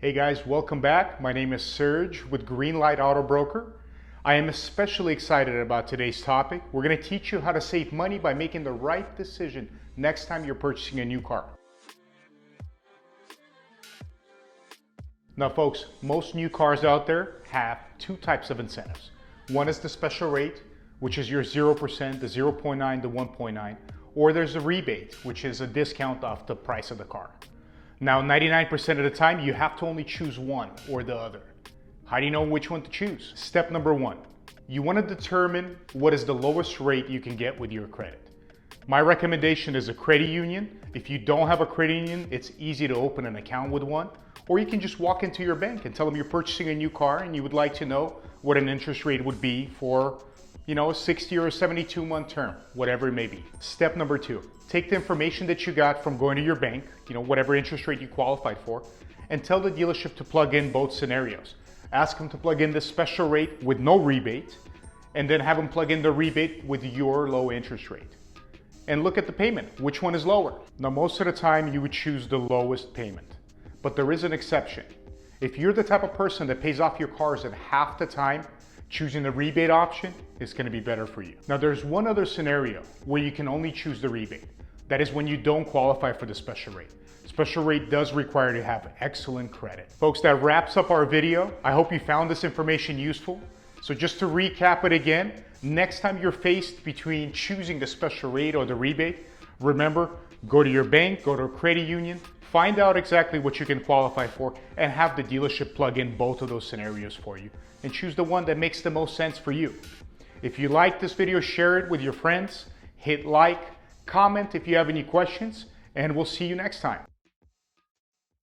Hey guys, welcome back. My name is Serge with Greenlight Auto Broker. I am especially excited about today's topic. We're going to teach you how to save money by making the right decision next time you're purchasing a new car. Now folks, most new cars out there have two types of incentives. One is the special rate, which is your 0%, the 0.9, the 1.9, or there's a rebate, which is a discount off the price of the car. Now, 99% of the time, you have to only choose one or the other. How do you know which one to choose? Step number one, you want to determine what is the lowest rate you can get with your credit. My recommendation is a credit union. If you don't have a credit union, it's easy to open an account with one, or you can just walk into your bank and tell them you're purchasing a new car and you would like to know what an interest rate would be for, a 60 or a 72-month term, whatever it may be. Step number two, take the information that you got from going to your bank, whatever interest rate you qualified for, and tell the dealership to plug in both scenarios. Ask them to plug in the special rate with no rebate, and then have them plug in the rebate with your low interest rate. And look at the payment, which one is lower? Now, most of the time you would choose the lowest payment, but there is an exception. If you're the type of person that pays off your cars in half the time, choosing the rebate option is going to be better for you. Now, there's one other scenario where you can only choose the rebate. That is when you don't qualify for the special rate. Special rate does require to have excellent credit. Folks, that wraps up our video. I hope you found this information useful. So just to recap it again, next time you're faced between choosing the special rate or the rebate, remember, go to your bank, go to a credit union, find out exactly what you can qualify for, and have the dealership plug in both of those scenarios for you, and choose the one that makes the most sense for you. If you like this video, share it with your friends, hit like, comment if you have any questions, and we'll see you next time.